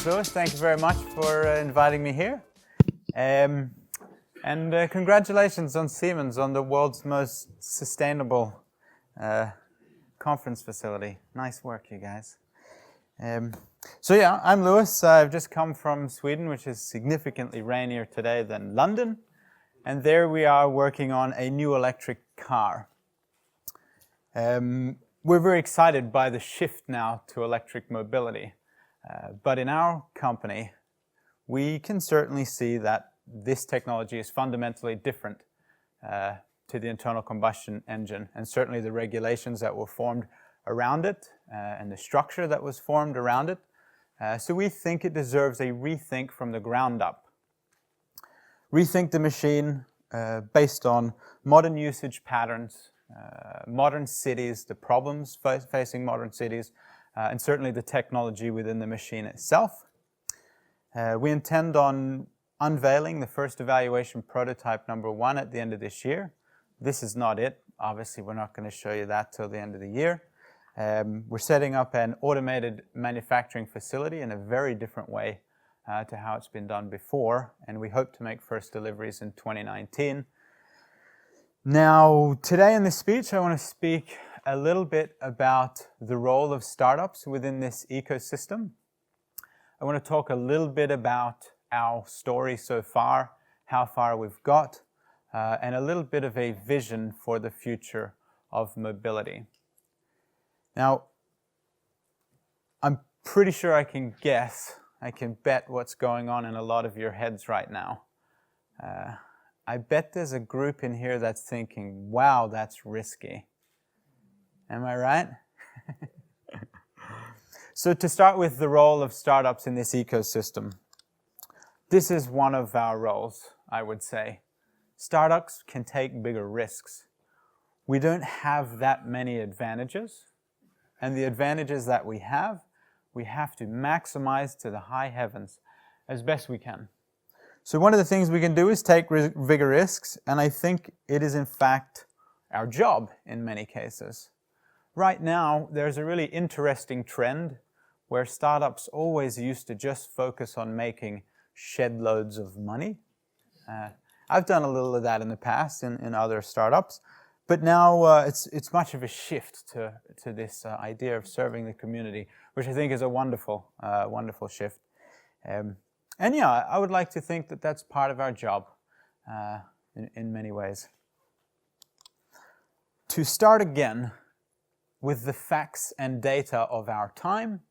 Lewis. Thank you very much for inviting me here. And congratulations on Siemens on the world's most sustainable conference facility. Nice work, you guys. So yeah, I'm Lewis. I've just come from Sweden, which is significantly rainier today than London. And there we are working on a new electric car. We're very excited by the shift now to electric mobility. But in our company, we can certainly see that this technology is fundamentally different to the internal combustion engine, and certainly the regulations that were formed around it and the structure that was formed around it. So we think it deserves a rethink from the ground up. Rethink the machine based on modern usage patterns, modern cities, the problems facing modern cities, and certainly the technology within the machine itself. We intend on unveiling the first evaluation prototype number 1 at the end of this year. This is not it. Obviously, we're not going to show you that till the end of the year. We're setting up an automated manufacturing facility in a very different way to how it's been done before, and we hope to make first deliveries in 2019. Now, today in this speech, I want to speak a little bit about the role of startups within this ecosystem. I want to talk a little bit about our story so far, how far we've got, and a little bit of a vision for the future of mobility. Now, I'm pretty sure I can bet what's going on in a lot of your heads right now. I bet there's a group in here that's thinking, wow, that's risky. Am I right? So to start with the role of startups in this ecosystem, this is one of our roles, I would say. Startups can take bigger risks. We don't have that many advantages, and the advantages that we have to maximize to the high heavens as best we can. So one of the things we can do is take bigger risks, and I think it is in fact our job in many cases. Right now, there's a really interesting trend where startups always used to just focus on making shed loads of money. I've done a little of that in the past in other startups, but now it's much of a shift to this idea of serving the community, which I think is a wonderful shift. And yeah, I would like to think that that's part of our job in many ways. To start again with the facts and data of our time,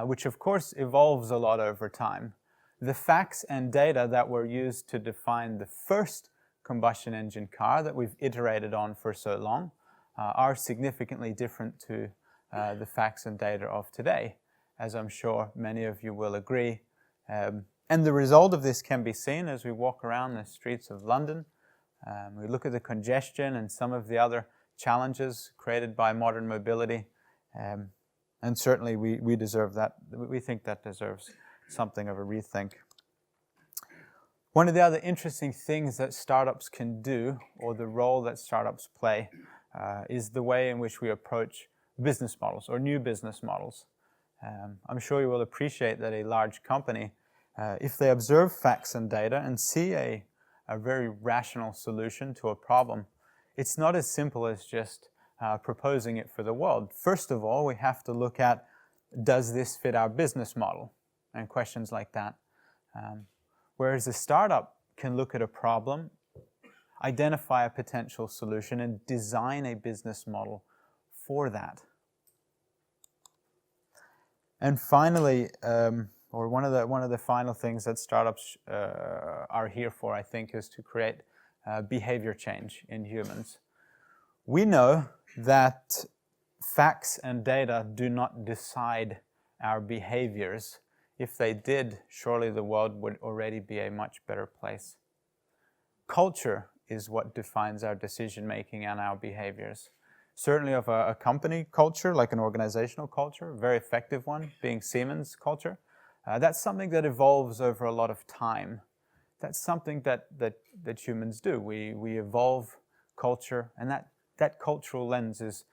which of course evolves a lot over time. The facts and data that were used to define the first combustion engine car that we've iterated on for so long are significantly different to the facts and data of today, as I'm sure many of you will agree. And the result of this can be seen as we walk around the streets of London. We look at the congestion and some of the other challenges created by modern mobility, and certainly we deserve that. We think that deserves something of a rethink. One of the other interesting things that startups can do, or the role that startups play, is the way in which we approach business models or new business models. I'm sure you will appreciate that a large company, if they observe facts and data and see a very rational solution to a problem, it's not as simple as just proposing it for the world. First of all, we have to look at, does this fit our business model? And questions like that. Whereas a startup can look at a problem, identify a potential solution, and design a business model for that. And finally, or one of the final things that startups are here for, I think, is to create behavior change in humans. We know that facts and data do not decide our behaviors. If they did, surely the world would already be a much better place. Culture is what defines our decision-making and our behaviors. Certainly of a company culture, like an organizational culture, a very effective one, being Siemens culture. That's something that evolves over a lot of time. That's something that humans do. We evolve culture, and that cultural lens is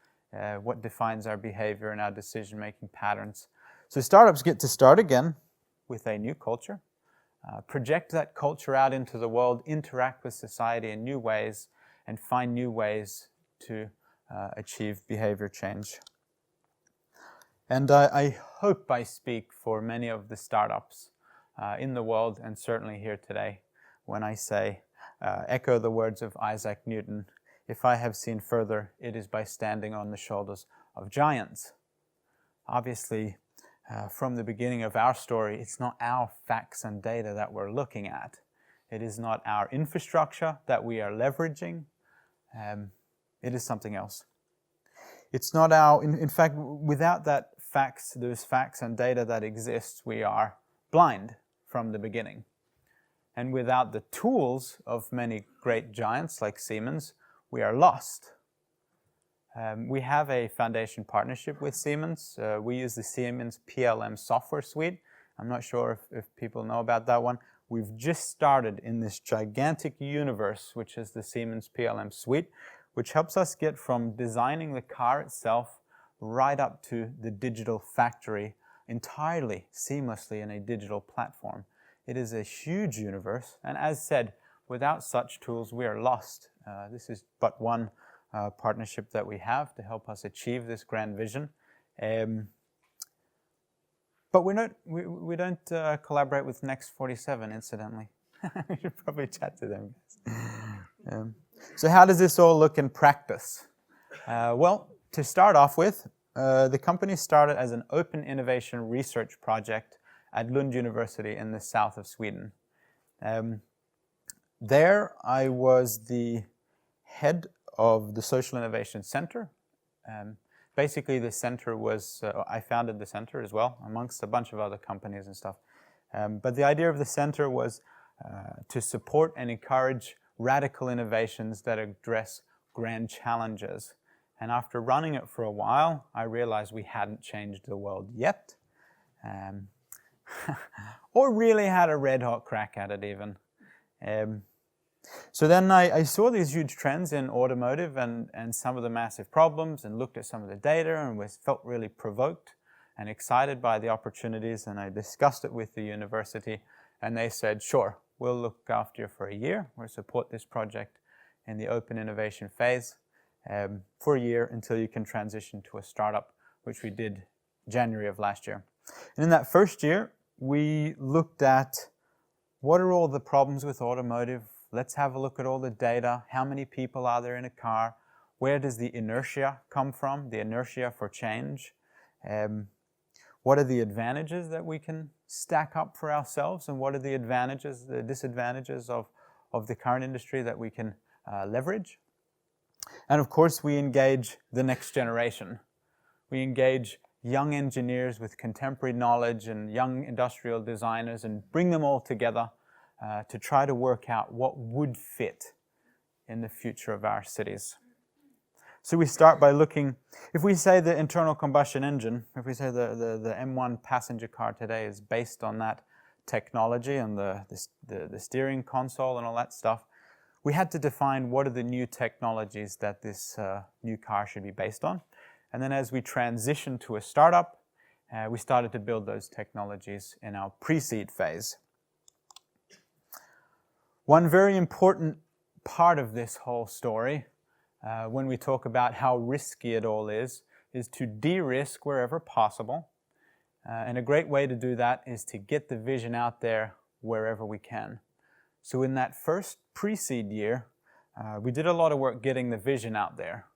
what defines our behavior and our decision-making patterns. So startups get to start again with a new culture, project that culture out into the world, interact with society in new ways, and find new ways to achieve behavior change. And I hope I speak for many of the startups in the world, and certainly here today, when I say, echo the words of Isaac Newton, "If I have seen further, it is by standing on the shoulders of giants." Obviously, from the beginning of our story, it's not our facts and data that we're looking at. It is not our infrastructure that we are leveraging. It is something else. It's not our, in fact, without those facts and data that exist, we are blind from the beginning. And without the tools of many great giants like Siemens, we are lost. We have a foundation partnership with Siemens. We use the Siemens PLM software suite. I'm not sure if people know about that one. We've just started in this gigantic universe, which is the Siemens PLM suite, which helps us get from designing the car itself right up to the digital factory entirely seamlessly in a digital platform. It is a huge universe, and as said, without such tools, we are lost. This is but one partnership that we have to help us achieve this grand vision. But we don't collaborate with Next 47, incidentally. We should probably chat to them. So how does this all look in practice? Well, to start off with, the company started as an open innovation research project at Lund University in the south of Sweden. There I was the head of the Social Innovation Center. Basically the center was, I founded the center as well, amongst a bunch of other companies and stuff. But the idea of the center was to support and encourage radical innovations that address grand challenges. And after running it for a while, I realized we hadn't changed the world yet. Or really had a red-hot crack at it even. So then I saw these huge trends in automotive and some of the massive problems, and looked at some of the data and felt really provoked and excited by the opportunities, and I discussed it with the university, and they said, sure, we'll look after you for a year. We'll support this project in the open innovation phase for a year until you can transition to a startup, which we did January of last year. And in that first year, we looked at what are all the problems with automotive. Let's have a look at all the data. How many people are there in a car? Where does the inertia come from? The inertia for change. What are the advantages that we can stack up for ourselves? And what are the advantages, the disadvantages of the current industry that we can leverage? And of course, we engage the next generation. We engage young engineers with contemporary knowledge and young industrial designers and bring them all together to try to work out what would fit in the future of our cities. So we start by looking, if we say the internal combustion engine, if we say the M1 passenger car today is based on that technology and the steering console and all that stuff, we had to define what are the new technologies that this new car should be based on. And then as we transitioned to a startup, we started to build those technologies in our pre-seed phase. One very important part of this whole story, when we talk about how risky it all is to de-risk wherever possible. And a great way to do that is to get the vision out there wherever we can. So in that first pre-seed year, we did a lot of work getting the vision out there.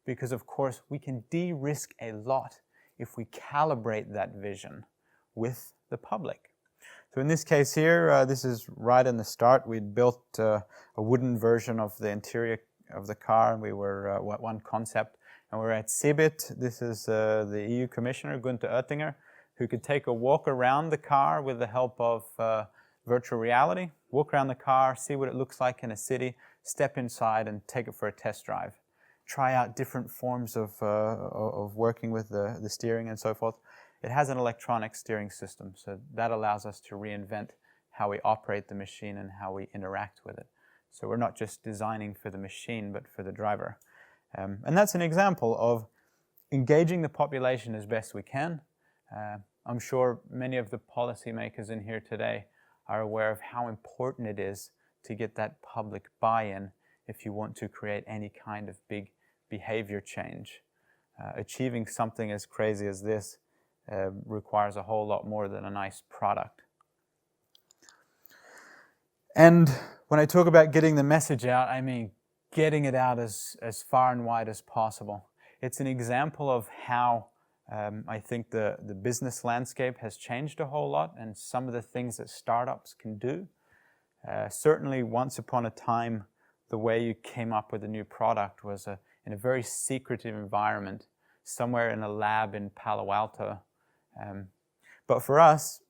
Because of course, we can de-risk a lot if we calibrate that vision with the public. So in this case here, this is right in the start. We'd built a wooden version of the interior of the car, and we were one concept. And we're at CeBIT. This is the EU Commissioner, Günther Oettinger, who could take a walk around the car with the help of virtual reality, walk around the car, see what it looks like in a city, step inside and take it for a test drive. Try out different forms of working with the steering and so forth. It has an electronic steering system, so that allows us to reinvent how we operate the machine and how we interact with it. So we're not just designing for the machine, but for the driver. And that's an example of engaging the population as best we can, I'm sure many of the policymakers in here today are aware of how important it is to get that public buy-in if you want to create any kind of big behavior change. Achieving something as crazy as this requires a whole lot more than a nice product. And when I talk about getting the message out, I mean getting it out as far and wide as possible. It's an example of how I think the business landscape has changed a whole lot, and some of the things that startups can do. Certainly once upon a time, the way you came up with a new product was in a very secretive environment, somewhere in a lab in Palo Alto. But for us,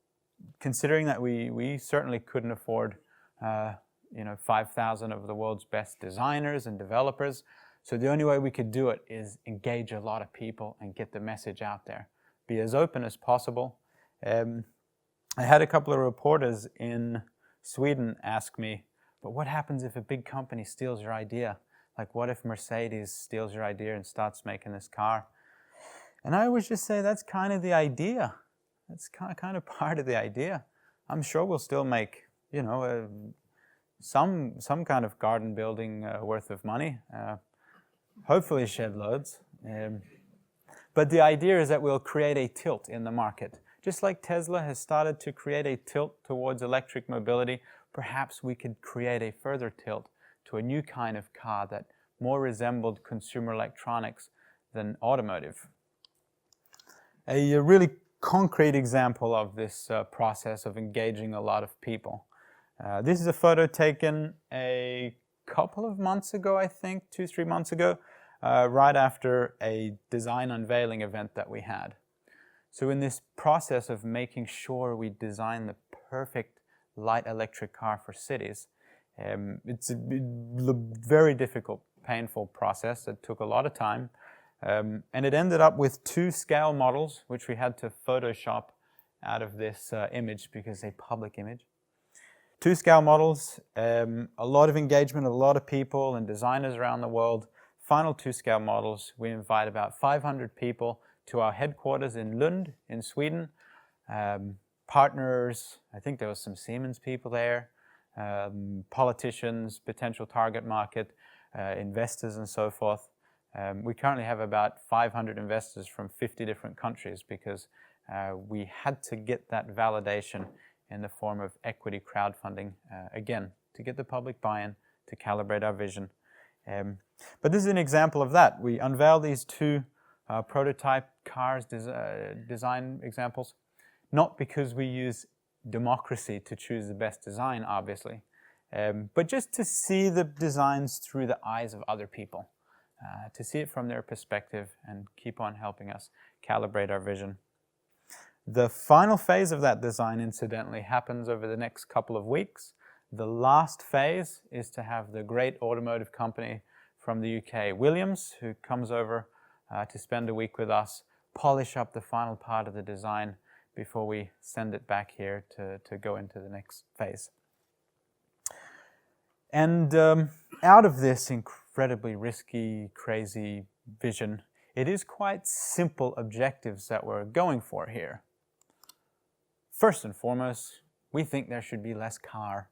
considering that we certainly couldn't afford 5,000 of the world's best designers and developers, so the only way we could do it is engage a lot of people and get the message out there. Be as open as possible. I had a couple of reporters in Sweden ask me, but what happens if a big company steals your idea? Like, what if Mercedes steals your idea and starts making this car? And I always just say that's kind of the idea. That's kind of part of the idea. I'm sure we'll still make, some kind of garden building worth of money. Hopefully shed loads. But the idea is that we'll create a tilt in the market. Just like Tesla has started to create a tilt towards electric mobility, perhaps we could create a further tilt to a new kind of car that more resembled consumer electronics than automotive. A really concrete example of this process of engaging a lot of people. This is a photo taken a couple of months ago, I think, 2-3 months ago, right after a design unveiling event that we had. So in this process of making sure we design the perfect light electric car for cities, it's a very difficult, painful process that took a lot of time. And it ended up with 2 scale models, which we had to Photoshop out of this image because it's a public image. 2 scale models, a lot of engagement of a lot of people and designers around the world. Final 2 scale models, we invite about 500 people to our headquarters in Lund in Sweden. Partners, I think there was some Siemens people there, politicians, potential target market, investors and so forth. We currently have about 500 investors from 50 different countries because we had to get that validation in the form of equity crowdfunding, again, to get the public buy-in, to calibrate our vision. But this is an example of that. We unveiled these 2 prototype cars design examples, not because we use democracy to choose the best design, obviously, but just to see the designs through the eyes of other people, to see it from their perspective and keep on helping us calibrate our vision. The final phase of that design, incidentally, happens over the next couple of weeks. The last phase is to have the great automotive company from the UK, Williams, who comes over to spend a week with us, polish up the final part of the design before we send it back here to go into the next phase. And out of this incredibly risky, crazy vision, it is quite simple objectives that we're going for here. First and foremost, we think there should be less car.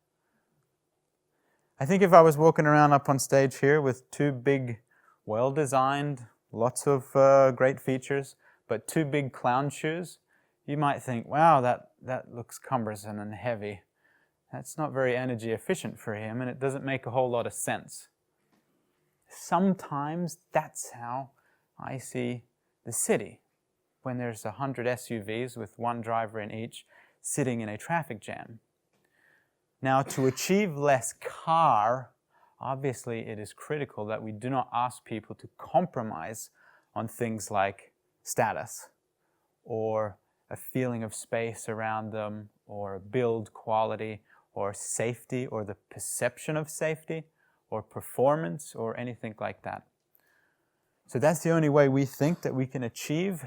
I think if I was walking around up on stage here with 2 big, well-designed, lots of great features, but 2 big clown shoes, you might think, wow, that looks cumbersome and heavy. That's not very energy efficient for him, and it doesn't make a whole lot of sense. Sometimes that's how I see the city, when there's 100 SUVs with 1 driver in each sitting in a traffic jam. Now, to achieve less car, obviously it is critical that we do not ask people to compromise on things like status, or a feeling of space around them, or build quality, or safety, or the perception of safety, or performance, or anything like that. So that's the only way we think that we can achieve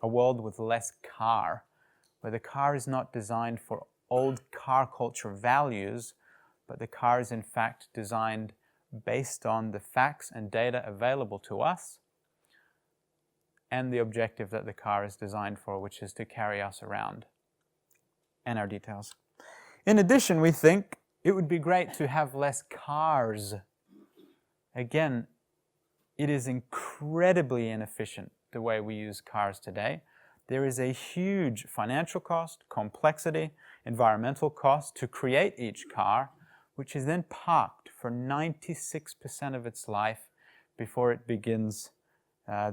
a world with less car, where the car is not designed for old car culture values, but the car is in fact designed based on the facts and data available to us, and the objective that the car is designed for, which is to carry us around and our details. In addition, we think it would be great to have less cars. Again, it is incredibly inefficient the way we use cars today. There is a huge financial cost, complexity, environmental cost to create each car, which is then parked for 96% of its life before it begins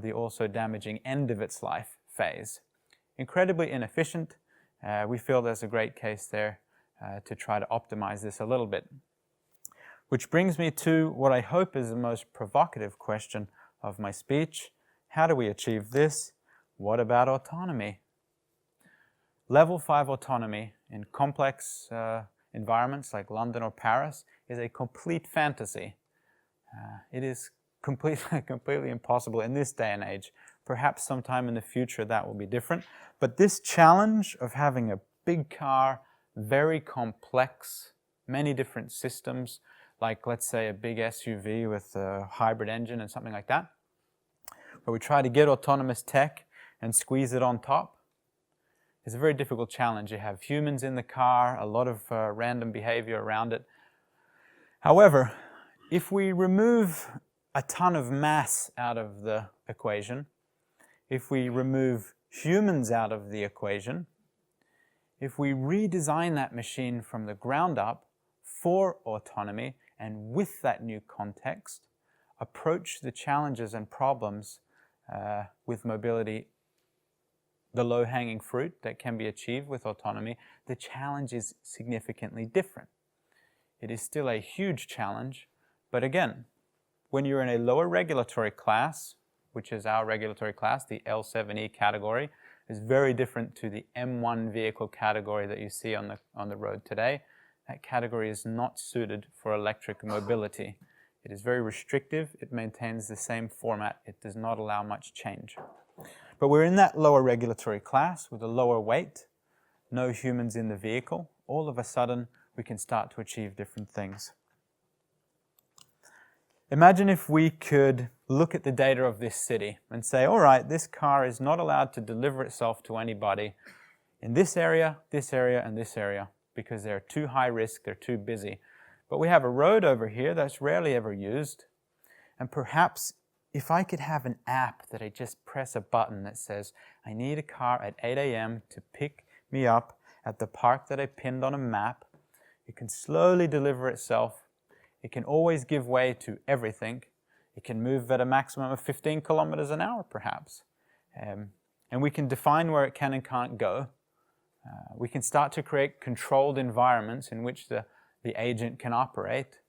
the also damaging end of its life phase. Incredibly inefficient. We feel there's a great case there to try to optimize this a little bit. Which brings me to what I hope is the most provocative question of my speech. How do we achieve this? What about autonomy? Level 5 autonomy in complex environments like London or Paris is a complete fantasy. It is completely impossible in this day and age. Perhaps sometime in the future that will be different. But this challenge of having a big car, very complex, many different systems, like let's say a big SUV with a hybrid engine and something like that, where we try to get autonomous tech and squeeze it on top, is a very difficult challenge. You have humans in the car, a lot of random behavior around it. However, if we remove a ton of mass out of the equation, if we remove humans out of the equation, if we redesign that machine from the ground up for autonomy and with that new context, approach the challenges and problems with mobility, the low-hanging fruit that can be achieved with autonomy, the challenge is significantly different. It is still a huge challenge, but again, when you're in a lower regulatory class, which is our regulatory class, the L7E category, is very different to the M1 vehicle category that you see on the road today. That category is not suited for electric mobility. It is very restrictive. It maintains the same format. It does not allow much change. But we're in that lower regulatory class with a lower weight, no humans in the vehicle. All of a sudden, we can start to achieve different things. Imagine if we could look at the data of this city and say, all right, this car is not allowed to deliver itself to anybody in this area, and this area, because they're too high risk, they're too busy. But we have a road over here that's rarely ever used, and perhaps if I could have an app that I just press a button that says, I need a car at 8 a.m. to pick me up at the park that I pinned on a map, it can slowly deliver itself. It can always give way to everything. It can move at a maximum of 15 kilometers an hour, perhaps. And we can define where it can and can't go. We can start to create controlled environments in which the agent can operate.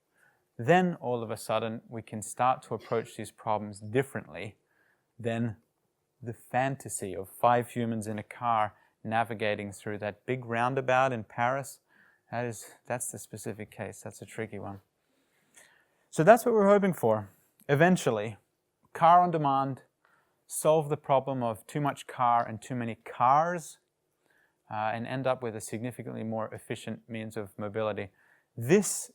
Then, all of a sudden, we can start to approach these problems differently than the fantasy of 5 humans in a car navigating through that big roundabout in Paris. That's the specific case. That's a tricky one. So that's what we're hoping for. Eventually, car on demand, solve the problem of too much car and too many cars, and end up with a significantly more efficient means of mobility. This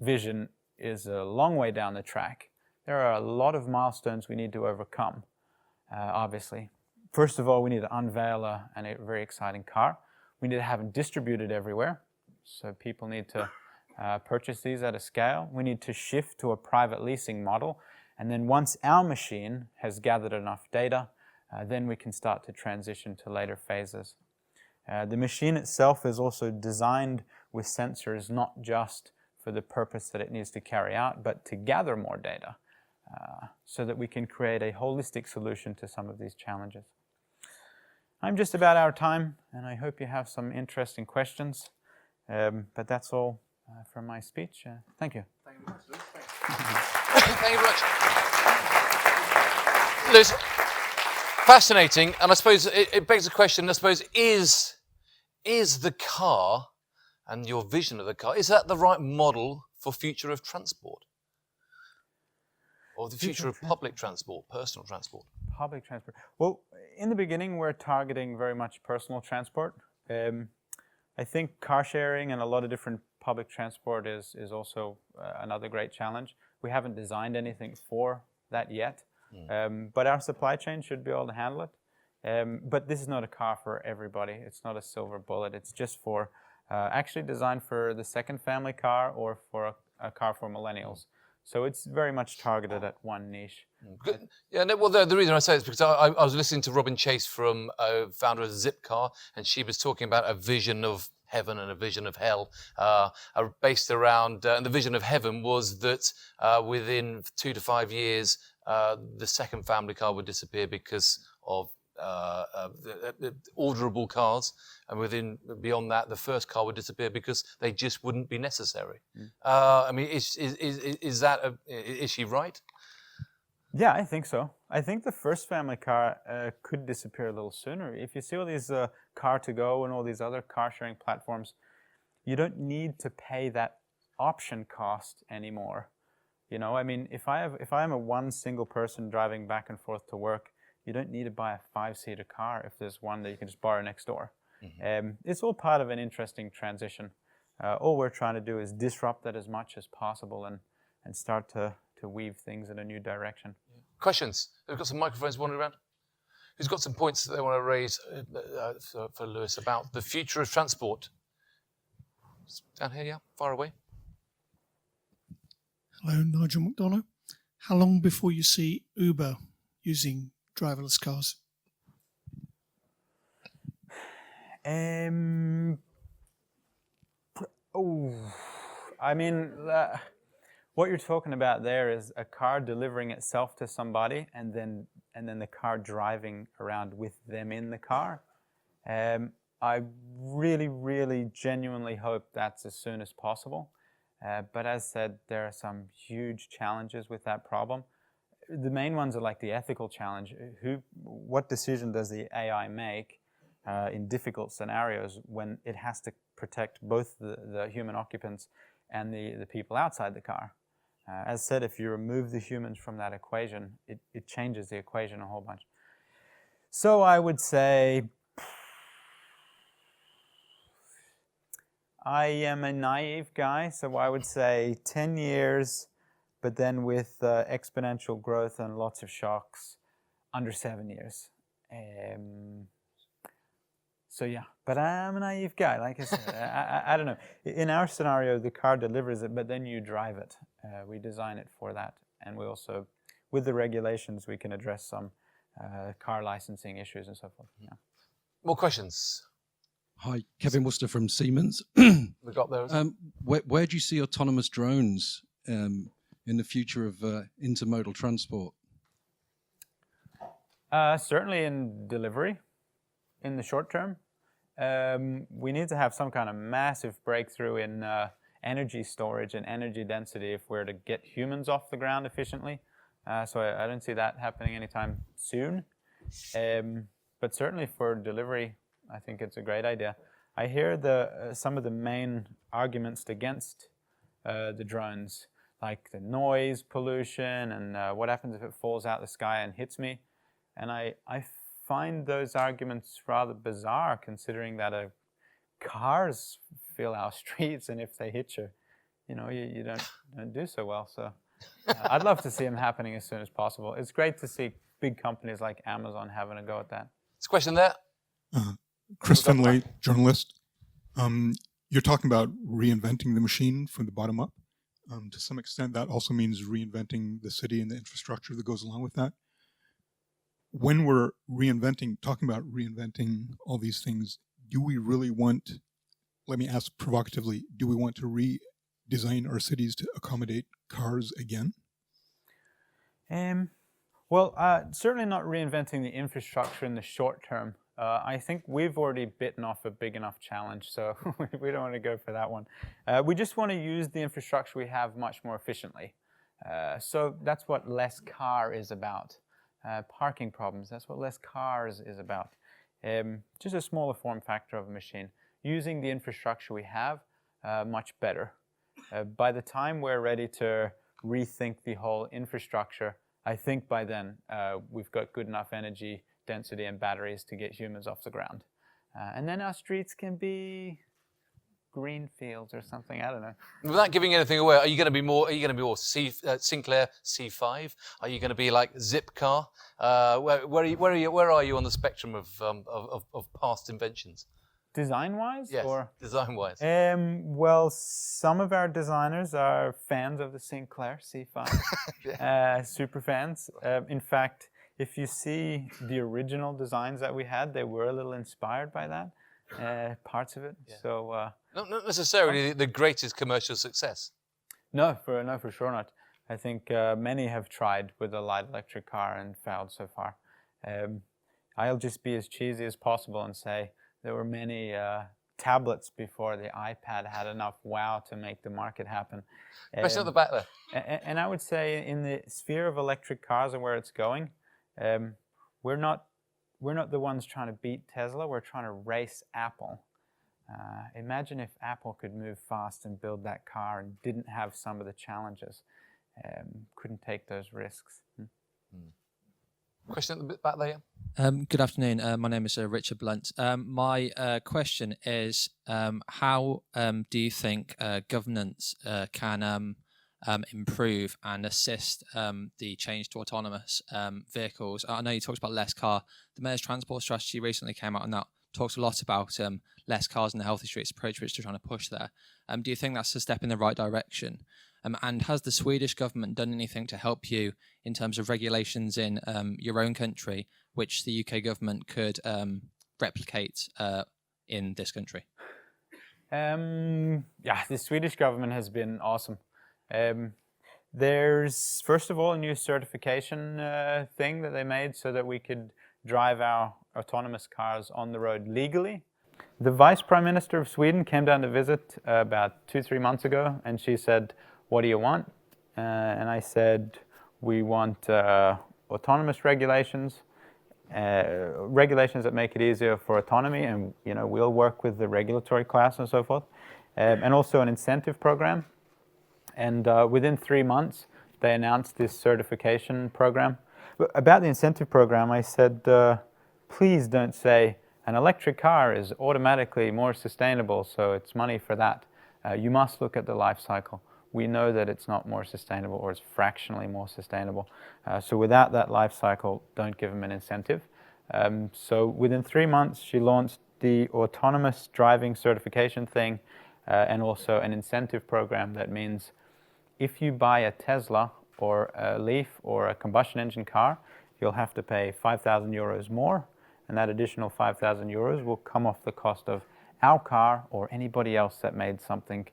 vision is a long way down the track. There are a lot of milestones we need to overcome, obviously. First of all, we need to unveil a very exciting car. We need to have it distributed everywhere, so people need to purchase these at a scale. We need to shift to a private leasing model, and then once our machine has gathered enough data, then we can start to transition to later phases. The machine itself is also designed with sensors not just for the purpose that it needs to carry out, but to gather more data so that we can create a holistic solution to some of these challenges. I'm just about out of time, and I hope you have some interesting questions, but that's all from my speech. Thank you. Thank you very much, Lewis. Thank you very much. Lewis, fascinating, and I suppose it begs the question, I suppose, is the car and your vision of the car, is that the right model for future of transport? Or the future of public transport, personal transport? Public transport. Well, in the beginning, we're targeting very much personal transport. I think car sharing and a lot of different public transport is also another great challenge. We haven't designed anything for that yet. But our supply chain should be able to handle it. But this is not a car for everybody. It's not a silver bullet. It's just for actually designed for the second family car or for a car for millennials. So it's very much targeted at one niche. Good. Yeah, no, well, the reason I say it is because I was listening to Robin Chase from founder of Zipcar, and she was talking about a vision of heaven and a vision of hell, based around, and the vision of heaven was that within 2 to 5 years, the second family car would disappear because of the orderable cars, and beyond that, the first car would disappear because they just wouldn't be necessary. I mean, is she right? Yeah, I think so. I think the first family car could disappear a little sooner. If you see all these Car2Go and all these other car sharing platforms, you don't need to pay that option cost anymore. You know, I mean, if I'm a one single person driving back and forth to work, you don't need to buy a 5-seater car if there's one that you can just borrow next door. It's all part of an interesting transition. All we're trying to do is disrupt that as much as possible and start to weave things in a new direction. Questions? We've got some microphones wandering around. Who's got some points that they want to raise for Lewis about the future of transport? Down here, yeah, far away. Hello, Nigel McDonough. How long before you see Uber using driverless cars? I mean, what you're talking about there is a car delivering itself to somebody, and then the car driving around with them in the car. I really, really genuinely hope that's as soon as possible. But as said, there are some huge challenges with that problem. The main ones are like the ethical challenge. What decision does the AI make in difficult scenarios when it has to protect both the human occupants and the people outside the car? As said, if you remove the humans from that equation, it changes the equation a whole bunch. So I would say, I am a naive guy, so I would say 10 years, but then with exponential growth and lots of shocks, under 7 years. So yeah, but I'm a naive guy, like I said. I don't know. In our scenario, the car delivers it, but then you drive it. We design it for that. And we also, with the regulations, we can address some car licensing issues and so forth. Yeah. More questions? Hi, Kevin Worcester from Siemens. We got those. Where do you see autonomous drones in the future of intermodal transport? Certainly in delivery, in the short term. We need to have some kind of massive breakthrough in energy storage and energy density if we're to get humans off the ground efficiently. So I don't see that happening anytime soon. But certainly for delivery, I think it's a great idea. I hear some of the main arguments against the drones, like the noise pollution and what happens if it falls out of the sky and hits me. And I find those arguments rather bizarre, considering that cars fill our streets, and if they hit you, you don't do so well. So I'd love to see them happening as soon as possible. It's great to see big companies like Amazon having a go at that. There's a question there. Chris Finlay, journalist. You're talking about reinventing the machine from the bottom up. To some extent, that also means reinventing the city and the infrastructure that goes along with that. When we're talking about reinventing all these things, do we really want, let me ask provocatively, do we want to redesign our cities to accommodate cars again? Well, certainly not reinventing the infrastructure in the short term. I think we've already bitten off a big enough challenge, so we don't want to go for that one. We just want to use the infrastructure we have much more efficiently. So that's what less car is about. Parking problems, that's what less cars is about. Just a smaller form factor of a machine. Using the infrastructure we have much better. By the time we're ready to rethink the whole infrastructure, I think by then we've got good enough energy density and batteries to get humans off the ground. And then our streets can be green fields or something. I don't know. Without giving anything away, are you going to be more? Are you going to be more Sinclair C5? Are you going to be like Zipcar? Where are you on the spectrum of past inventions? Design-wise, Yes, or design-wise. well, some of our designers are fans of the Sinclair C5, super fans. In fact, if you see the original designs that we had, they were a little inspired by that, parts of it. Yeah. So Not necessarily the greatest commercial success. no, for sure not. I think many have tried with a light electric car and failed so far. I'll just be as cheesy as possible and say there were many tablets before the iPad had enough wow to make the market happen. Question at the back there. And I would say in the sphere of electric cars and where it's going, we're not the ones trying to beat Tesla. We're trying to race Apple. Imagine if Apple could move fast and build that car and didn't have some of the challenges, couldn't take those risks. Question at the back there. Good afternoon. My name is Richard Blunt. My question is, how do you think governance can improve and assist the change to autonomous vehicles? I know you talked about less car. The Mayor's Transport Strategy recently came out and that talks a lot about less cars in the healthy streets approach, which they're trying to push there. Do you think that's a step in the right direction? And has the Swedish government done anything to help you in terms of regulations in your own country, which the UK government could replicate in this country? Yeah, the Swedish government has been awesome. There's, first of all, a new certification thing that they made so that we could drive our autonomous cars on the road legally. The Vice Prime Minister of Sweden came down to visit about 2-3 months ago, and she said, "What do you want?" And I said, "We want autonomous regulations, regulations that make it easier for autonomy, and we'll work with the regulatory class and so forth, and also an incentive program." And within 3 months, they announced this certification program. But about the incentive program, I said, please don't say an electric car is automatically more sustainable, so it's money for that. You must look at the life cycle. We know that it's not more sustainable, or it's fractionally more sustainable. So without that life cycle, don't give them an incentive. So within 3 months, she launched the autonomous driving certification thing, and also an incentive program that means if you buy a Tesla or a Leaf or a combustion engine car, you'll have to pay 5,000 euros more, and that additional 5,000 euros will come off the cost of our car or anybody else that made something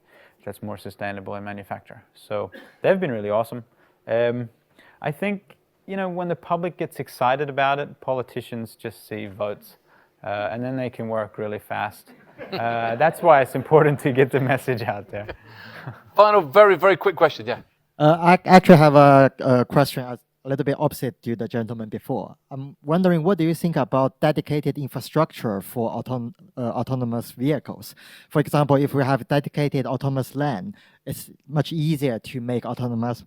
that's more sustainable in manufacture. So they've been really awesome. I think, when the public gets excited about it, politicians just see votes, and then they can work really fast. That's why it's important to get the message out there. Final, very, very quick question, yeah. I actually have a question a little bit opposite to the gentleman before. I'm wondering, what do you think about dedicated infrastructure for autonomous vehicles? For example, if we have dedicated autonomous lane, it's much easier to make autonomous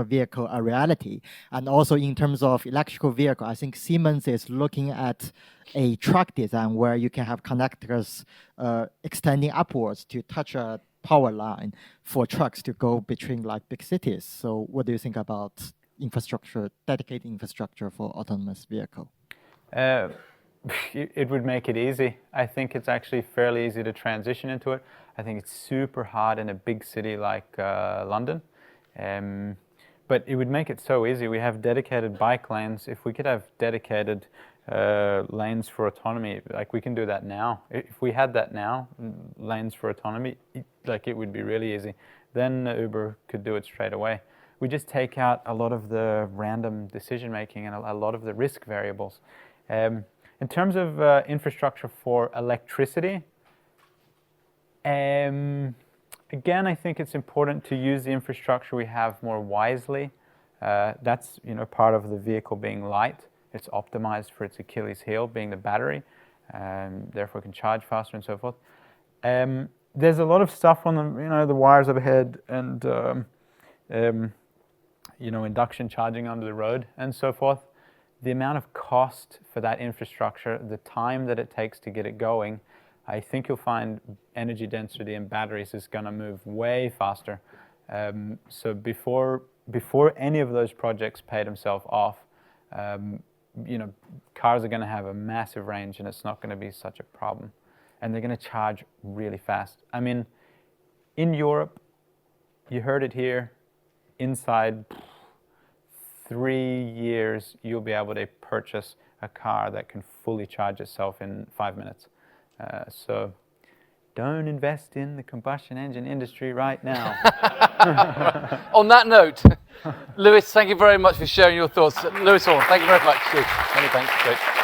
vehicle a reality. And also in terms of electrical vehicle, I think Siemens is looking at a truck design where you can have connectors extending upwards to touch a power line for trucks to go between big cities. So what do you think about infrastructure, dedicated infrastructure for autonomous vehicle? It would make it easy. I think it's actually fairly easy to transition into it. I think it's super hard in a big city like London. But it would make it so easy. We have dedicated bike lanes. If we could have dedicated lanes for autonomy, we can do that now. If we had that now, lanes for autonomy, it would be really easy. Then Uber could do it straight away. We just take out a lot of the random decision making and a lot of the risk variables. In terms of infrastructure for electricity, again, I think it's important to use the infrastructure we have more wisely. That's part of the vehicle being light. It's optimized for its Achilles heel, being the battery, therefore it can charge faster and so forth. There's a lot of stuff on the wires overhead and induction charging under the road and so forth. The amount of cost for that infrastructure, the time that it takes to get it going, I think you'll find energy density in batteries is going to move way faster. So before any of those projects pay themselves off, you know, cars are going to have a massive range, and it's not going to be such a problem. And they're going to charge really fast. I mean, in Europe, you heard it here, inside 3 years, you'll be able to purchase a car that can fully charge itself in 5 minutes. So don't invest in the combustion engine industry right now. On that note, Lewis, thank you very much for sharing your thoughts. Lewis Horne, thank you very much. Many thanks. Great.